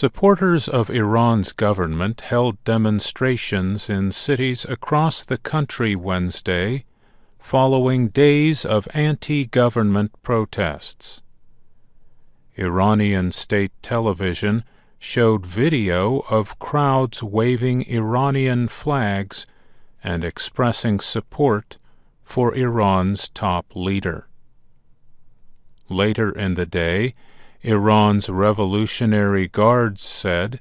Supporters of Iran's government held demonstrations in cities across the country Wednesday, following days of anti-government protests. Iranian state television showed video of crowds waving Iranian flags and expressing support for Iran's top leader. Later in the day, Iran's Revolutionary Guards said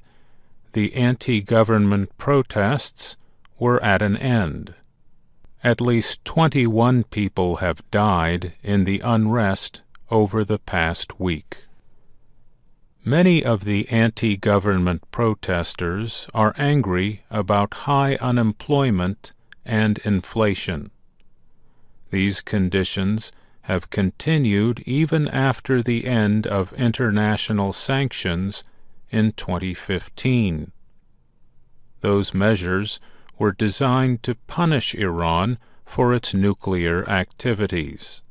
the anti-government protests were at an end. At least 21 people have died in the unrest over the past week. Many of the anti-government protesters are angry about high unemployment and inflation. These conditions have continued even after the end of international sanctions in 2015. Those measures were designed to punish Iran for its nuclear activities.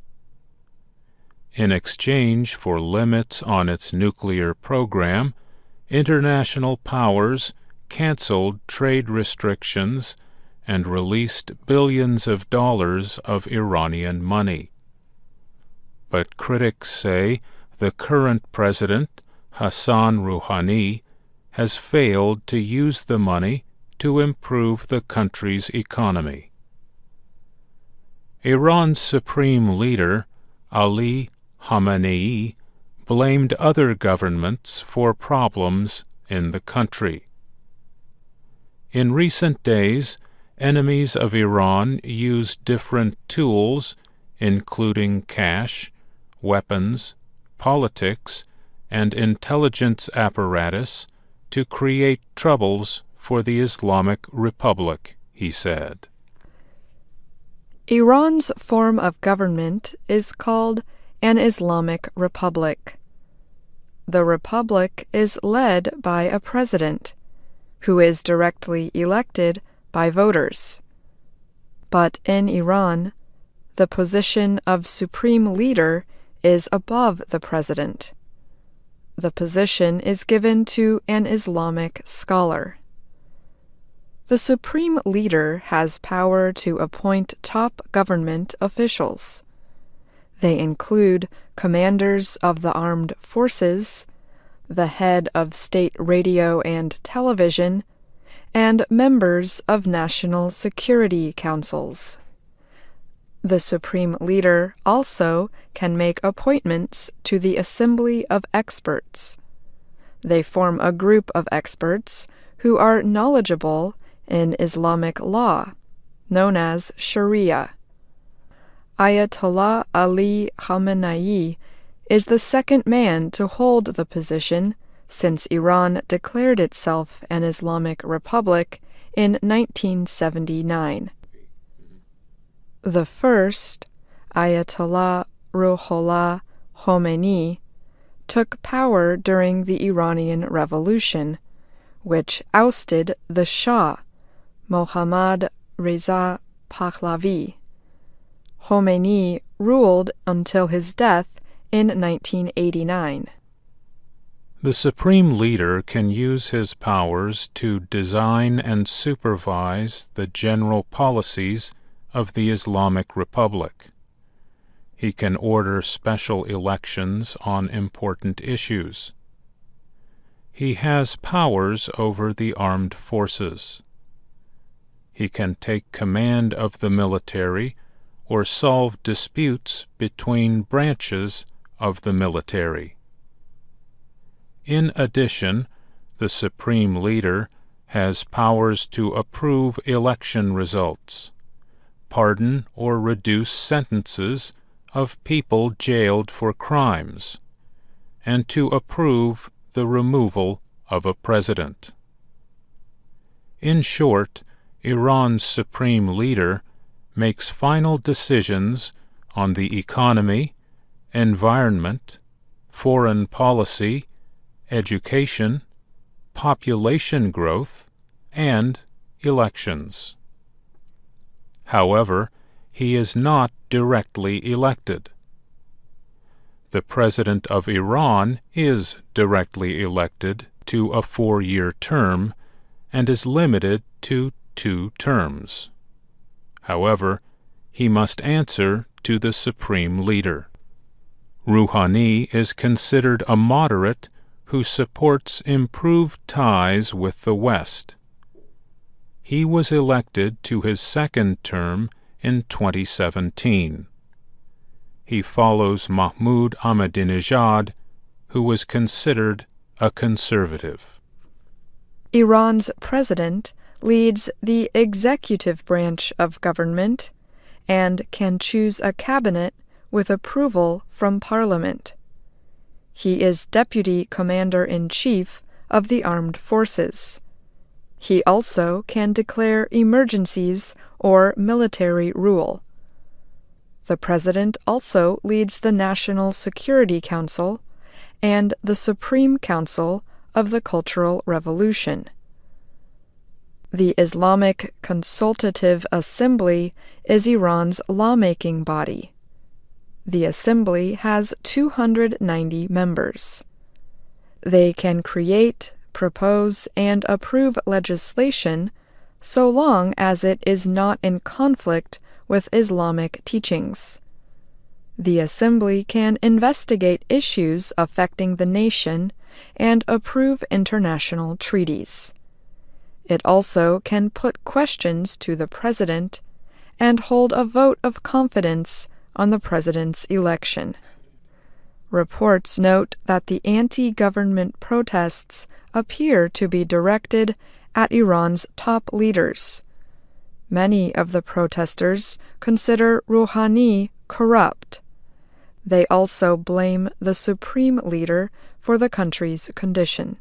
In exchange for limits on its nuclear program, international powers canceled trade restrictions and released billions of dollars of Iranian money. But critics say the current president, Hassan Rouhani, has failed to use the money to improve the country's economy. Iran's supreme leader, Ali Khamenei, blamed other governments for problems in the country. In recent days, enemies of Iran used different tools, including cash, weapons, politics, and intelligence apparatus, to create troubles for the Islamic Republic, he said. Iran's form of government is called an Islamic Republic. The republic is led by a president, who is directly elected by voters. But in Iran, the position of supreme leader is above the president. The position is given to an Islamic scholar. The supreme leader has power to appoint top government officials. They include commanders of the armed forces, the head of state radio and television, and members of national security councils. The supreme leader also can make appointments to the Assembly of Experts. They form a group of experts who are knowledgeable in Islamic law, known as Sharia. Ayatollah Ali Khamenei is the second man to hold the position since Iran declared itself an Islamic Republic in 1979. The first, Ayatollah Ruhollah Khomeini, took power during the Iranian Revolution, which ousted the Shah, Mohammad Reza Pahlavi. Khomeini ruled until his death in 1989. The supreme leader can use his powers to design and supervise the general policies of the Islamic Republic. He can order special elections on important issues. He has powers over the armed forces. He can take command of the military or solve disputes between branches of the military. In addition, the supreme leader has powers to approve election results, pardon or reduce sentences of people jailed for crimes, and to approve the removal of a president. In short, Iran's supreme leader makes final decisions on the economy, environment, foreign policy, education, population growth, and elections. However, he is not directly elected. The President of Iran is directly elected to a 4-year term and is limited to 2 terms. However, he must answer to the supreme leader. Rouhani is considered a moderate who supports improved ties with the West. He was elected to his 2nd term in 2017. He follows Mahmoud Ahmadinejad, who was considered a conservative. Iran's president leads the executive branch of government and can choose a cabinet with approval from parliament. He is deputy commander-in-chief of the armed forces. He also can declare emergencies or military rule. The president also leads the National Security Council and the Supreme Council of the Cultural Revolution. The Islamic Consultative Assembly is Iran's lawmaking body. The assembly has 290 members. They can create, propose, and approve legislation so long as it is not in conflict with Islamic teachings. The assembly can investigate issues affecting the nation and approve international treaties. It also can put questions to the president and hold a vote of confidence on the president's election. Reports note that the anti-government protests appear to be directed at Iran's top leaders. Many of the protesters consider Rouhani corrupt. They also blame the supreme leader for the country's condition.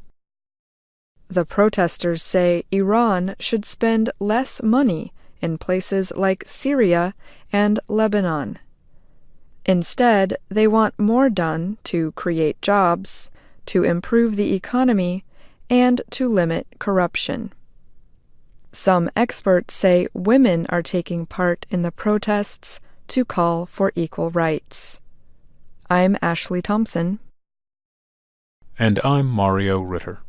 The protesters say Iran should spend less money in places like Syria and Lebanon. Instead, they want more done to create jobs, to improve the economy, and to limit corruption. Some experts say women are taking part in the protests to call for equal rights. I'm Ashley Thompson. And I'm Mario Ritter.